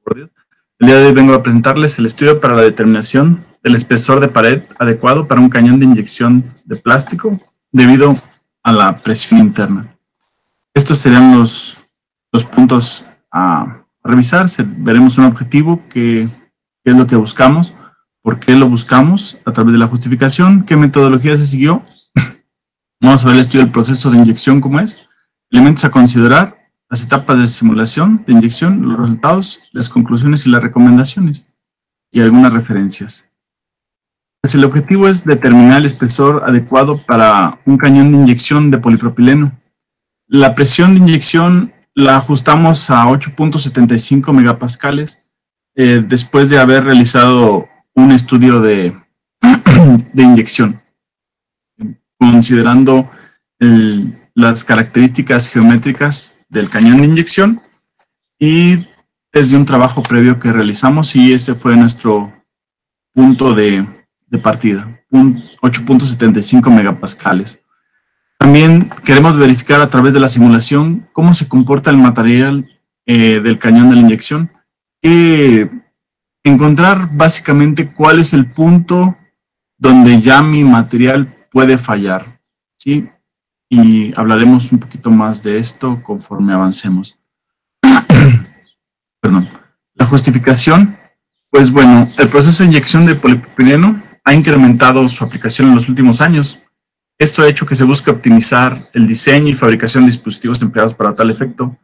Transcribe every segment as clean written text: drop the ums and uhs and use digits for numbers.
Por Dios. El día de hoy vengo a presentarles el estudio para la determinación del espesor de pared adecuado para un cañón de inyección de plástico debido a la presión interna. Estos serían los puntos a revisar. Veremos un objetivo, qué es lo que buscamos, por qué lo buscamos, a través de la justificación, qué metodología se siguió. Vamos a ver el estudio del proceso de inyección, cómo es, elementos a considerar, las etapas de simulación de inyección, los resultados, las conclusiones y las recomendaciones, y algunas referencias. Pues el objetivo es determinar el espesor adecuado para un cañón de inyección de polipropileno. La presión de inyección la ajustamos a 8.75 megapascales después de haber realizado un estudio de inyección, considerando las características geométricas del cañón de inyección, y es de un trabajo previo que realizamos, y ese fue nuestro punto de partida, 8.75 megapascales. También queremos verificar a través de la simulación cómo se comporta el material del cañón de la inyección, encontrar básicamente cuál es el punto donde ya mi material puede fallar, ¿sí? Y hablaremos un poquito más de esto conforme avancemos. Perdón. La justificación, pues bueno, el proceso de inyección de polipropileno ha incrementado su aplicación en los últimos años. Esto ha hecho que se busque optimizar el diseño y fabricación de dispositivos empleados para tal efecto.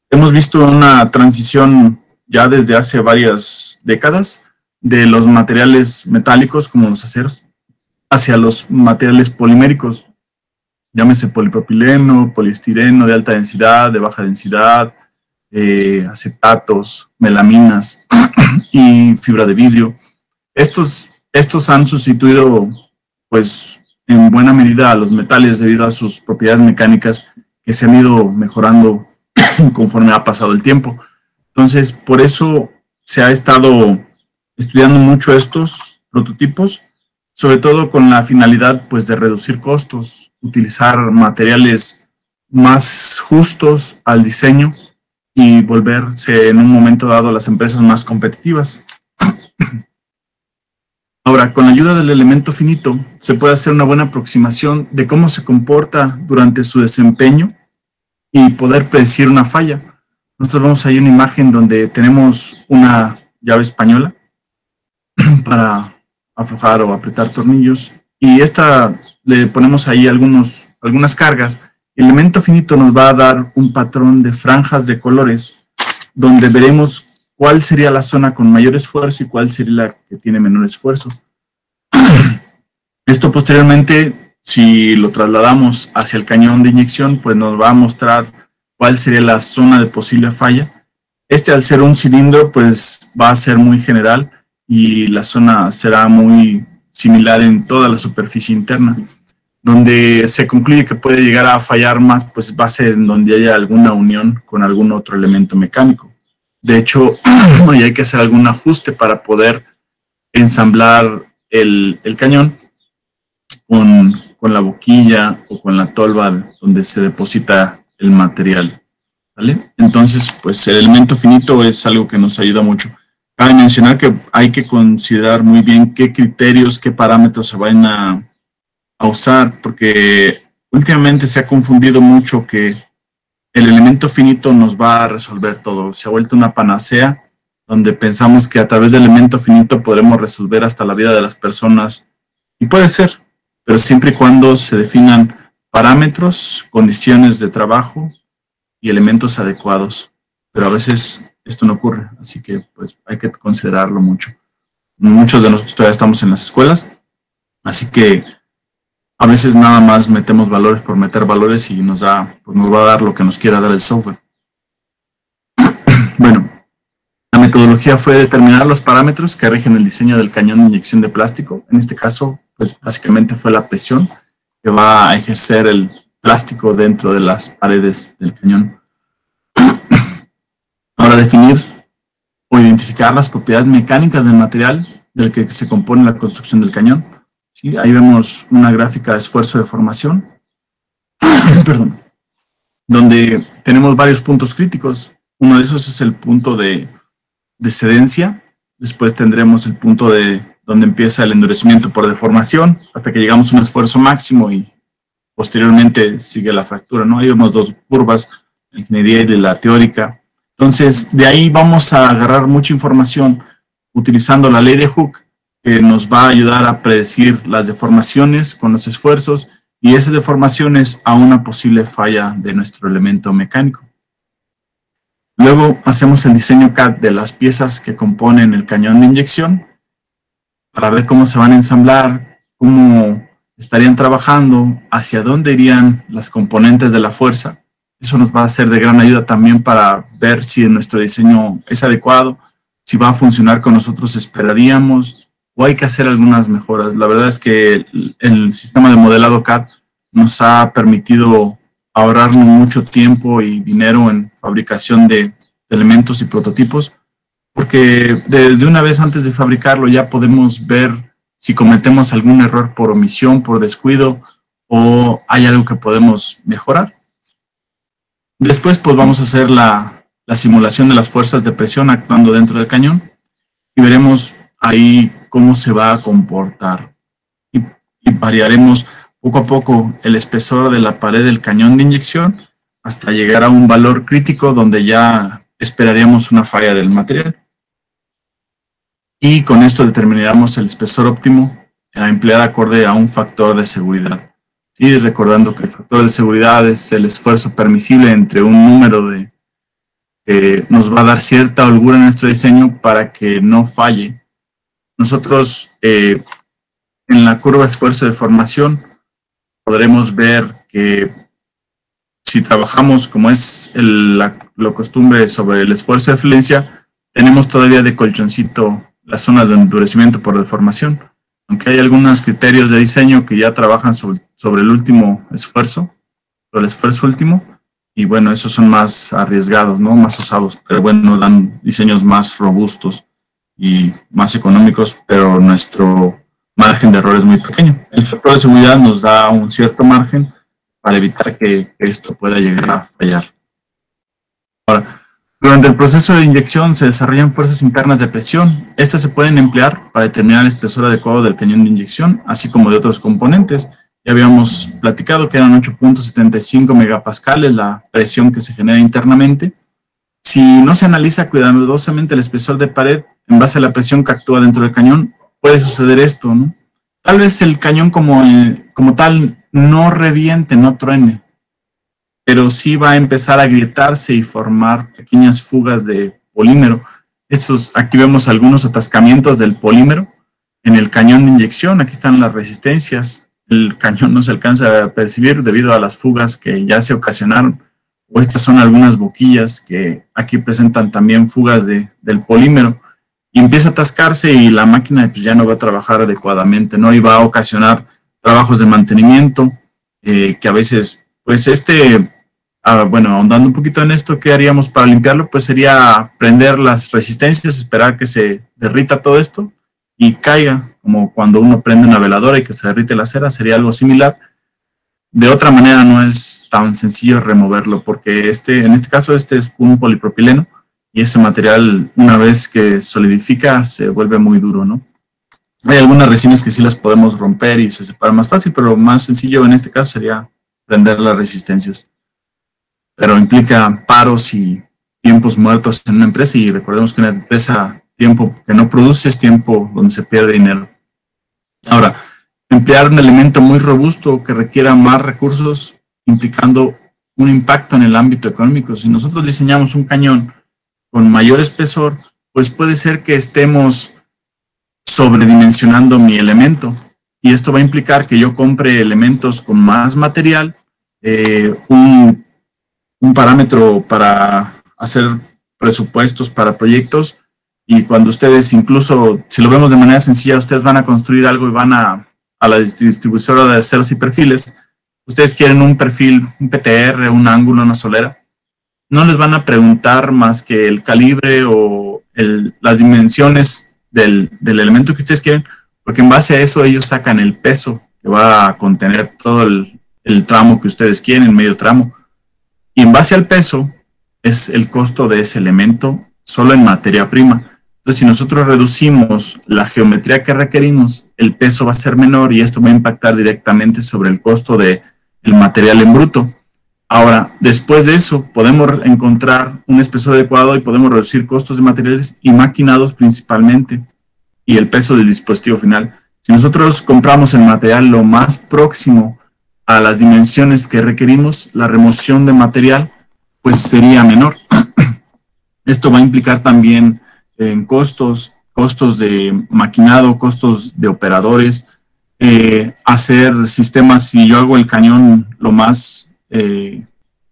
Hemos visto una transición ya desde hace varias décadas de los materiales metálicos como los aceros hacia los materiales poliméricos, llámese polipropileno, poliestireno de alta densidad, de baja densidad, acetatos, melaminas y fibra de vidrio. Estos han sustituido, pues, en buena medida a los metales debido a sus propiedades mecánicas que se han ido mejorando conforme ha pasado el tiempo. Entonces, por eso se ha estado estudiando mucho estos prototipos, sobre todo con la finalidad, pues, de reducir costos, utilizar materiales más justos al diseño y volverse en un momento dado las empresas más competitivas. Ahora, con la ayuda del elemento finito, se puede hacer una buena aproximación de cómo se comporta durante su desempeño y poder predecir una falla. Nosotros vemos ahí una imagen donde tenemos una llave española para aflojar o apretar tornillos, y esta le ponemos ahí algunas cargas. El elemento finito nos va a dar un patrón de franjas de colores donde veremos cuál sería la zona con mayor esfuerzo y cuál sería la que tiene menor esfuerzo. Esto posteriormente, si lo trasladamos hacia el cañón de inyección, pues nos va a mostrar cuál sería la zona de posible falla. Al ser un cilindro, pues va a ser muy general y la zona será muy similar en toda la superficie interna. Donde se concluye que puede llegar a fallar más, pues va a ser en donde haya alguna unión con algún otro elemento mecánico. De hecho, hay que hacer algún ajuste para poder ensamblar el cañón con la boquilla o con la tolva donde se deposita el material, ¿vale? Entonces, pues el elemento finito es algo que nos ayuda mucho. Cabe mencionar que hay que considerar muy bien qué criterios, qué parámetros se van a usar, porque últimamente se ha confundido mucho que el elemento finito nos va a resolver todo. Se ha vuelto una panacea donde pensamos que a través del elemento finito podremos resolver hasta la vida de las personas, y puede ser, pero siempre y cuando se definan parámetros, condiciones de trabajo y elementos adecuados. Pero a veces esto no ocurre, así que pues hay que considerarlo mucho. Muchos de nosotros todavía estamos en las escuelas, así que a veces nada más metemos valores por meter valores y nos va a dar lo que nos quiera dar el software. Bueno, la metodología fue determinar los parámetros que rigen el diseño del cañón de inyección de plástico. En este caso, pues básicamente fue la presión que va a ejercer el plástico dentro de las paredes del cañón. Ahora, definir o identificar las propiedades mecánicas del material del que se compone la construcción del cañón. ¿Sí? Ahí vemos una gráfica de esfuerzo de formación, perdón, donde tenemos varios puntos críticos. Uno de esos es el punto de de cedencia, después tendremos el punto de donde empieza el endurecimiento por deformación, hasta que llegamos a un esfuerzo máximo y posteriormente sigue la fractura, ¿no? Ahí vemos dos curvas, la ingeniería y la teórica. Entonces, de ahí vamos a agarrar mucha información utilizando la ley de Hooke, que nos va a ayudar a predecir las deformaciones con los esfuerzos y esas deformaciones a una posible falla de nuestro elemento mecánico. Luego hacemos el diseño CAD de las piezas que componen el cañón de inyección para ver cómo se van a ensamblar, cómo estarían trabajando, hacia dónde irían las componentes de la fuerza. Eso nos va a ser de gran ayuda también para ver si nuestro diseño es adecuado, si va a funcionar como nosotros esperaríamos o hay que hacer algunas mejoras. La verdad es que el sistema de modelado CAD nos ha permitido ahorrarnos mucho tiempo y dinero en fabricación de elementos y prototipos, porque de una vez antes de fabricarlo ya podemos ver si cometemos algún error por omisión, por descuido, o hay algo que podemos mejorar. Después pues vamos a hacer la simulación de las fuerzas de presión actuando dentro del cañón y veremos ahí cómo se va a comportar. Y variaremos poco a poco el espesor de la pared del cañón de inyección hasta llegar a un valor crítico donde ya esperaríamos una falla del material. Y con esto determinaremos el espesor óptimo a emplear acorde a un factor de seguridad. Y recordando que el factor de seguridad es el esfuerzo permisible entre un número de nos va a dar cierta holgura en nuestro diseño para que no falle. Nosotros en la curva de esfuerzo de formación podremos ver que si trabajamos como es la costumbre sobre el esfuerzo de falencia, tenemos todavía de colchoncito la zona de endurecimiento por deformación, aunque hay algunos criterios de diseño que ya trabajan sobre el último esfuerzo, sobre el esfuerzo último, y bueno, esos son más arriesgados, ¿no? Más osados, pero bueno, dan diseños más robustos y más económicos, pero nuestro margen de error es muy pequeño. El factor de seguridad nos da un cierto margen para evitar que esto pueda llegar a fallar. Ahora, durante el proceso de inyección se desarrollan fuerzas internas de presión. Estas se pueden emplear para determinar el espesor adecuado del cañón de inyección, así como de otros componentes. Ya habíamos platicado que eran 8.75 megapascales la presión que se genera internamente. Si no se analiza cuidadosamente el espesor de pared en base a la presión que actúa dentro del cañón, puede suceder esto, ¿no? Tal vez el cañón como tal no reviente, no truene, pero sí va a empezar a agrietarse y formar pequeñas fugas de polímero. Aquí vemos algunos atascamientos del polímero en el cañón de inyección. Aquí están las resistencias. El cañón no se alcanza a percibir debido a las fugas que ya se ocasionaron. O estas son algunas boquillas que aquí presentan también fugas del polímero. Y empieza a atascarse y la máquina pues, ya no va a trabajar adecuadamente, ¿no? Y va a ocasionar trabajos de mantenimiento que a veces, pues bueno, ahondando un poquito en esto, ¿qué haríamos para limpiarlo? Pues sería prender las resistencias, esperar que se derrita todo esto y caiga, como cuando uno prende una veladora y que se derrite la cera, sería algo similar. De otra manera no es tan sencillo removerlo, porque en este caso es un polipropileno y ese material una vez que solidifica se vuelve muy duro, ¿no? Hay algunas resinas que sí las podemos romper y se separan más fácil, pero lo más sencillo en este caso sería prender las resistencias. Pero implica paros y tiempos muertos en una empresa, y recordemos que una empresa, tiempo que no produce es tiempo donde se pierde dinero. Ahora, emplear un elemento muy robusto que requiera más recursos, implicando un impacto en el ámbito económico. Si nosotros diseñamos un cañón con mayor espesor, pues puede ser que estemos sobredimensionando mi elemento, y esto va a implicar que yo compre elementos con más material, un parámetro para hacer presupuestos para proyectos, y cuando ustedes, incluso si lo vemos de manera sencilla, ustedes van a construir algo y van a la distribuidora de aceros y perfiles, ustedes quieren un perfil, un PTR, un ángulo, una solera, no les van a preguntar más que el calibre o las dimensiones del elemento que ustedes quieren, porque en base a eso ellos sacan el peso que va a contener todo el tramo que ustedes quieren, medio tramo. Y en base al peso es el costo de ese elemento solo en materia prima. Entonces, si nosotros reducimos la geometría que requerimos, el peso va a ser menor y esto va a impactar directamente sobre el costo del material en bruto. Ahora, después de eso, podemos encontrar un espesor adecuado y podemos reducir costos de materiales y maquinados principalmente y el peso del dispositivo final. Si nosotros compramos el material lo más próximo a las dimensiones que requerimos, la remoción de material pues sería menor. Esto va a implicar también en costos de maquinado, costos de operadores, hacer sistemas. Si yo hago el cañón lo más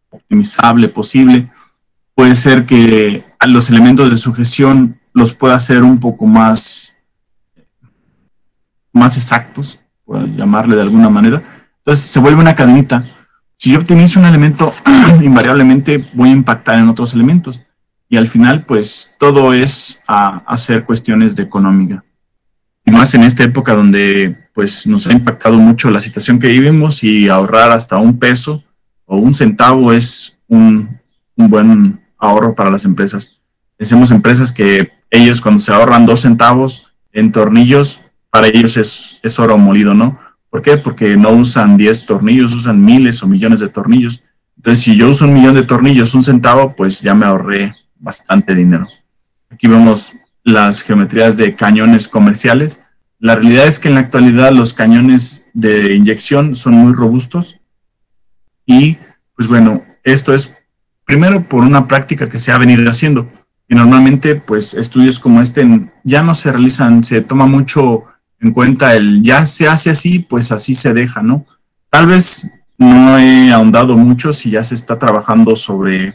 optimizable posible, puede ser que los elementos de sujeción los pueda hacer un poco más exactos, por llamarle de alguna manera. Entonces se vuelve una cadenita. Si yo optimizo un elemento, invariablemente voy a impactar en otros elementos. Y al final, pues todo es a hacer cuestiones de económica. Y más en esta época donde pues nos ha impactado mucho la situación que vivimos, y ahorrar hasta un peso o un centavo es un buen ahorro para las empresas. Hacemos empresas que ellos, cuando se ahorran 2 centavos en tornillos, para ellos es oro molido, ¿no? ¿Por qué? Porque no usan 10 tornillos, usan miles o millones de tornillos. Entonces, si yo uso 1 millón de tornillos, 1 centavo, pues ya me ahorré bastante dinero. Aquí vemos las geometrías de cañones comerciales. La realidad es que en la actualidad los cañones de inyección son muy robustos y, pues bueno, esto es primero por una práctica que se ha venido haciendo, y normalmente pues estudios como este ya no se realizan, se toma mucho en cuenta el ya se hace así, pues así se deja, ¿no? Tal vez no he ahondado mucho si ya se está trabajando sobre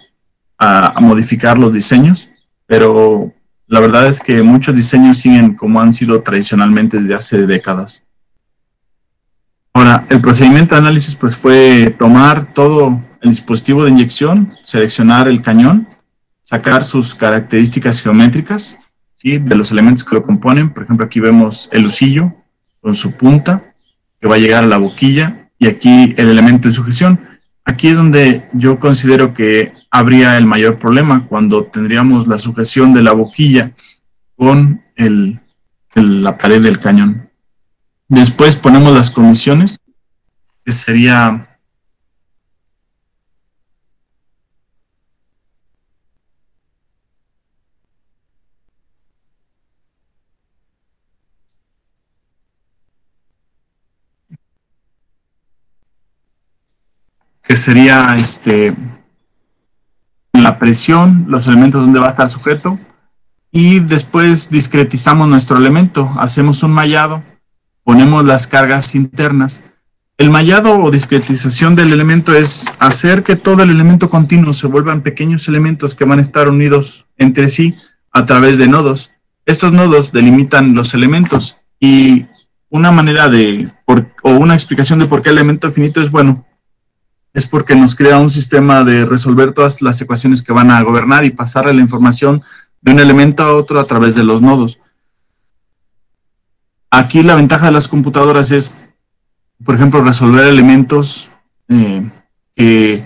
a modificar los diseños, pero la verdad es que muchos diseños siguen como han sido tradicionalmente desde hace décadas. Ahora, el procedimiento de análisis pues fue tomar todo el dispositivo de inyección, seleccionar el cañón, sacar sus características geométricas, ¿sí?, de los elementos que lo componen. Por ejemplo, aquí vemos el husillo con su punta que va a llegar a la boquilla, y aquí el elemento de sujeción. Aquí es donde yo considero que habría el mayor problema, cuando tendríamos la sujeción de la boquilla con la pared del cañón. Después ponemos las comisiones, que sería la presión, los elementos donde va a estar sujeto, y después discretizamos nuestro elemento, hacemos un mallado, ponemos las cargas internas. El mallado o discretización del elemento es hacer que todo el elemento continuo se vuelvan pequeños elementos que van a estar unidos entre sí a través de nodos. Estos nodos delimitan los elementos, y una manera o una explicación de por qué el elemento finito es bueno es porque nos crea un sistema de resolver todas las ecuaciones que van a gobernar y pasarle la información de un elemento a otro a través de los nodos. Aquí la ventaja de las computadoras es, por ejemplo, resolver elementos que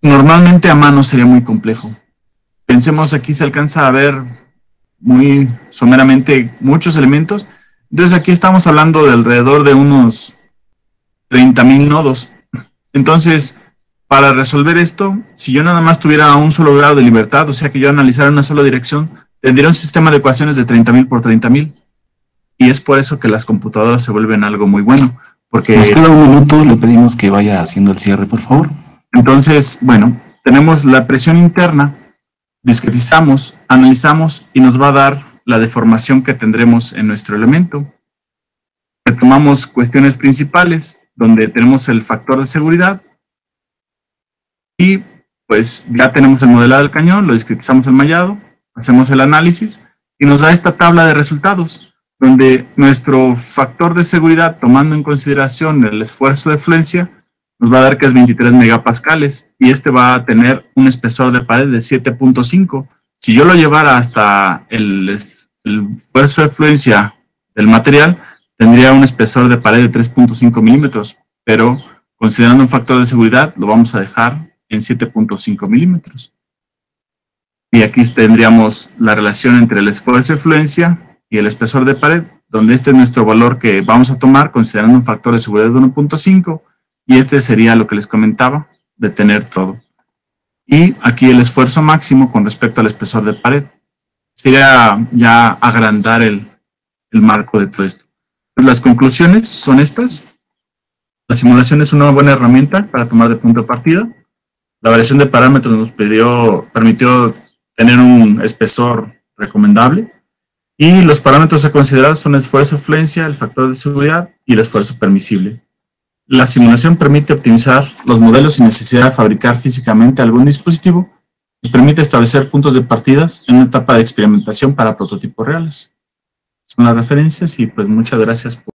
normalmente a mano sería muy complejo. Pensemos, aquí se alcanza a ver muy someramente muchos elementos. Entonces aquí estamos hablando de alrededor de unos 30,000 nodos. Entonces, para resolver esto, si yo nada más tuviera un solo grado de libertad, o sea que yo analizara una sola dirección, tendría un sistema de ecuaciones de 30,000 por 30,000. Y es por eso que las computadoras se vuelven algo muy bueno. Porque nos queda un minuto, le pedimos que vaya haciendo el cierre, por favor. Entonces, bueno, tenemos la presión interna, discretizamos, analizamos y nos va a dar la deformación que tendremos en nuestro elemento. Retomamos cuestiones principales, donde tenemos el factor de seguridad, y pues ya tenemos el modelado del cañón, lo discretizamos el mallado, hacemos el análisis y nos da esta tabla de resultados, donde nuestro factor de seguridad, tomando en consideración el esfuerzo de fluencia, nos va a dar que es 23 megapascales, y este va a tener un espesor de pared de 7.5. Si yo lo llevara hasta el esfuerzo de fluencia del material, tendría un espesor de pared de 3.5 milímetros, pero considerando un factor de seguridad, lo vamos a dejar en 7.5 milímetros. Y aquí tendríamos la relación entre el esfuerzo de fluencia y el espesor de pared, donde este es nuestro valor que vamos a tomar considerando un factor de seguridad de 1.5, y este sería lo que les comentaba, de tener todo. Y aquí el esfuerzo máximo con respecto al espesor de pared. Sería ya agrandar el marco de todo esto. Las conclusiones son estas. La simulación es una buena herramienta para tomar de punto de partida. La variación de parámetros nos permitió tener un espesor recomendable. Y los parámetros a considerar son el esfuerzo de fluencia, el factor de seguridad y el esfuerzo permisible. La simulación permite optimizar los modelos sin necesidad de fabricar físicamente algún dispositivo y permite establecer puntos de partidas en una etapa de experimentación para prototipos reales. Son las referencias y pues muchas gracias por